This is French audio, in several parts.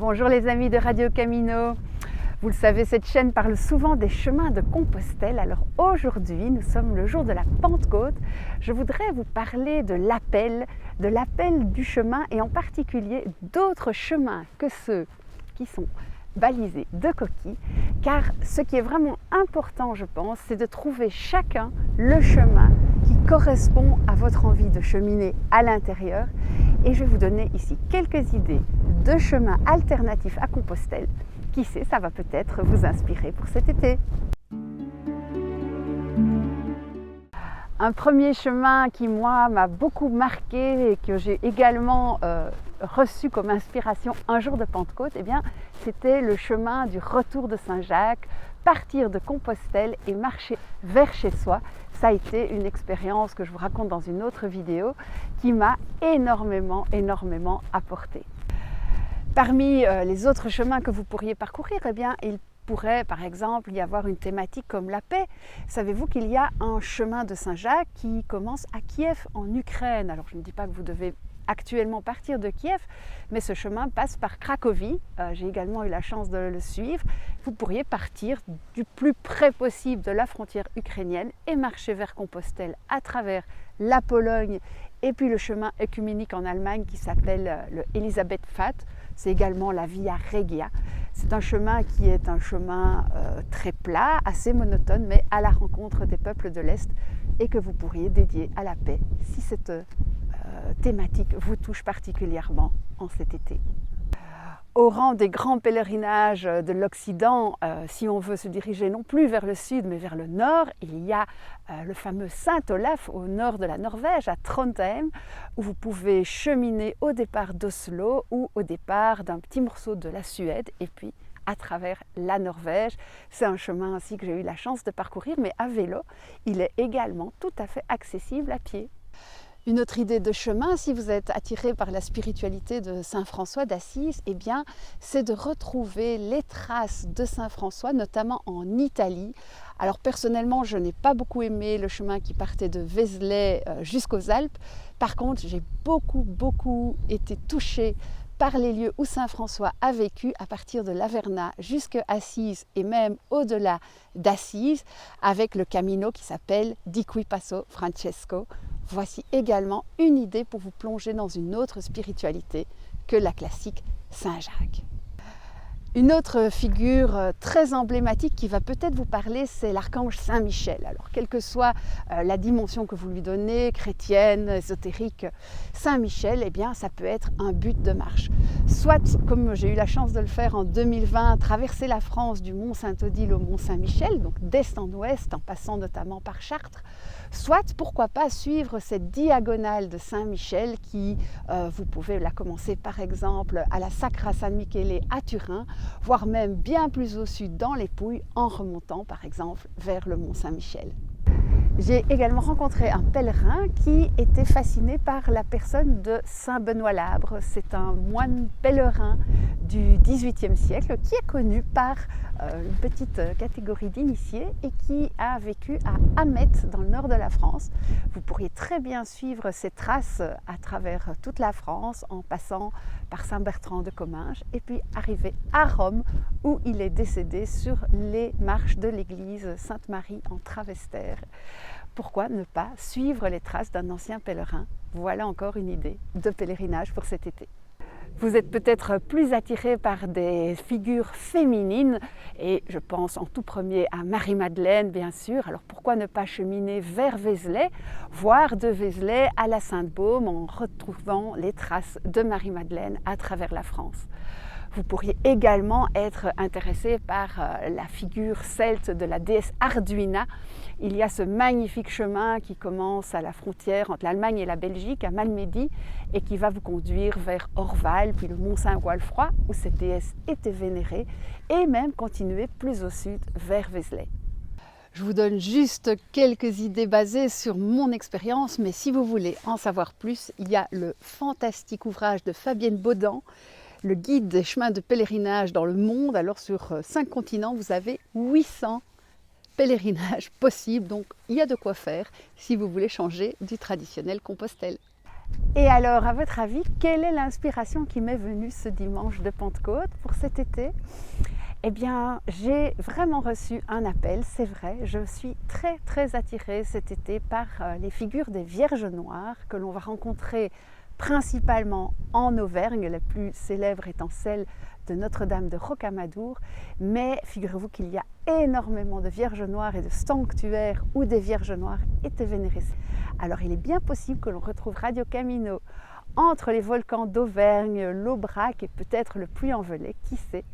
Bonjour les amis de Radio Camino. Vous le savez, cette chaîne parle souvent des chemins de Compostelle. Alors aujourd'hui, nous sommes le jour de la Pentecôte. Je voudrais vous parler de l'appel du chemin et en particulier d'autres chemins que ceux qui sont balisés de coquilles. Car ce qui est vraiment important, je pense, c'est de trouver chacun le chemin qui correspond à votre envie de cheminer à l'intérieur. Et je vais vous donner ici quelques idées de chemins alternatifs à Compostelle. Qui sait, ça va peut-être vous inspirer pour cet été. Un premier chemin qui, moi, m'a beaucoup marqué et que j'ai également reçu comme inspiration un jour de Pentecôte, eh bien, c'était le chemin du retour de Saint-Jacques, partir de Compostelle et marcher vers chez soi. Ça a été une expérience que je vous raconte dans une autre vidéo qui m'a énormément apporté. Parmi les autres chemins que vous pourriez parcourir, eh bien, il pourrait par exemple y avoir une thématique comme la paix. Savez-vous qu'il y a un chemin de Saint-Jacques qui commence à Kiev en Ukraine? Alors je ne dis pas que vous devez actuellement partir de Kiev, mais ce chemin passe par Cracovie. J'ai également eu la chance de le suivre. Vous pourriez partir du plus près possible de la frontière ukrainienne et marcher vers Compostelle à travers la Pologne et puis le chemin œcuménique en Allemagne qui s'appelle le Elisabethpfad. C'est également la Via Regia. C'est un chemin qui est un chemin très plat, assez monotone, mais à la rencontre des peuples de l'Est et que vous pourriez dédier à la paix si cette thématique vous touche particulièrement en cet été. Au rang des grands pèlerinages de l'Occident, si on veut se diriger non plus vers le sud mais vers le nord, il y a le fameux Saint-Olaf au nord de la Norvège, à Trondheim, où vous pouvez cheminer au départ d'Oslo ou au départ d'un petit morceau de la Suède et puis à travers la Norvège. C'est un chemin ainsi que j'ai eu la chance de parcourir, mais à vélo, il est également tout à fait accessible à pied. Une autre idée de chemin, si vous êtes attiré par la spiritualité de Saint François d'Assise, eh bien, c'est de retrouver les traces de Saint François, notamment en Italie. Alors personnellement, je n'ai pas beaucoup aimé le chemin qui partait de Vézelay jusqu'aux Alpes. Par contre, j'ai beaucoup été touchée par les lieux où Saint François a vécu, à partir de l'Averna jusqu'à Assise et même au-delà d'Assise, avec le camino qui s'appelle Di cui passò Francesco. Voici également une idée pour vous plonger dans une autre spiritualité que la classique Saint-Jacques. Une autre figure très emblématique qui va peut-être vous parler, c'est l'archange Saint-Michel. Alors, quelle que soit la dimension que vous lui donnez, chrétienne, ésotérique, Saint-Michel, eh bien, ça peut être un but de marche. Soit, comme j'ai eu la chance de le faire en 2020, traverser la France du Mont Saint-Odile au Mont Saint-Michel, donc d'est en ouest, en passant notamment par Chartres. Soit, pourquoi pas, suivre cette diagonale de Saint-Michel qui, vous pouvez la commencer par exemple à la Sacra San Michele à Turin, voire même bien plus au sud dans les Pouilles en remontant par exemple vers le Mont Saint-Michel. J'ai également rencontré un pèlerin qui était fasciné par la personne de Saint Benoît Labre. C'est un moine pèlerin du XVIIIe siècle qui est connu par une petite catégorie d'initiés et qui a vécu à Amet dans le nord de la France. Vous pourriez très bien suivre ses traces à travers toute la France en passant par Saint-Bertrand de Comminges et puis arriver à Rome où il est décédé sur les marches de l'église Sainte-Marie en Travestère. Pourquoi ne pas suivre les traces d'un ancien pèlerin? Voilà encore une idée de pèlerinage pour cet été. Vous êtes peut-être plus attiré par des figures féminines et je pense en tout premier à Marie-Madeleine bien sûr. Alors pourquoi ne pas cheminer vers Vézelay, voire de Vézelay à la Sainte-Baume en retrouvant les traces de Marie-Madeleine à travers la France. Vous pourriez également être intéressé par la figure celte de la déesse Arduina. Il y a ce magnifique chemin qui commence à la frontière entre l'Allemagne et la Belgique, à Malmedy, et qui va vous conduire vers Orval, puis le Mont Saint-Goalfroy, où cette déesse était vénérée, et même continuer plus au sud vers Vézelay. Je vous donne juste quelques idées basées sur mon expérience, mais si vous voulez en savoir plus, il y a le fantastique ouvrage de Fabienne Baudan, le guide des chemins de pèlerinage dans le monde. Alors sur 5 continents, vous avez 800 pèlerinages possibles, donc il y a de quoi faire si vous voulez changer du traditionnel Compostelle. Et alors, à votre avis, quelle est l'inspiration qui m'est venue ce dimanche de Pentecôte pour cet été? Eh bien, j'ai vraiment reçu un appel, c'est vrai. Je suis très attirée cet été par les figures des Vierges Noires que l'on va rencontrer principalement en Auvergne, la plus célèbre étant celle de Notre-Dame de Rocamadour. Mais figurez-vous qu'il y a énormément de Vierges Noires et de sanctuaires où des Vierges Noires étaient vénérées. Alors il est bien possible que l'on retrouve Radio Camino entre les volcans d'Auvergne, l'Aubrac et peut-être le Puy-en-Velay, qui sait.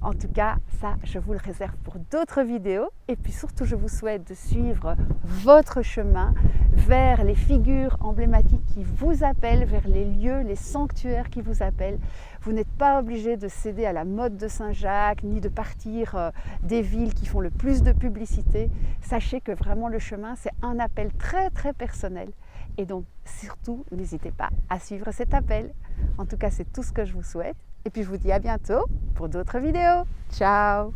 En tout cas, ça, je vous le réserve pour d'autres vidéos. Et puis surtout, je vous souhaite de suivre votre chemin vers les figures emblématiques qui vous appellent, vers les lieux, les sanctuaires qui vous appellent. Vous n'êtes pas obligé de céder à la mode de Saint-Jacques, ni de partir des villes qui font le plus de publicité. Sachez que vraiment le chemin, c'est un appel très personnel. Et donc, surtout, n'hésitez pas à suivre cet appel. En tout cas, c'est tout ce que je vous souhaite. Et puis, je vous dis à bientôt pour d'autres vidéos. Ciao!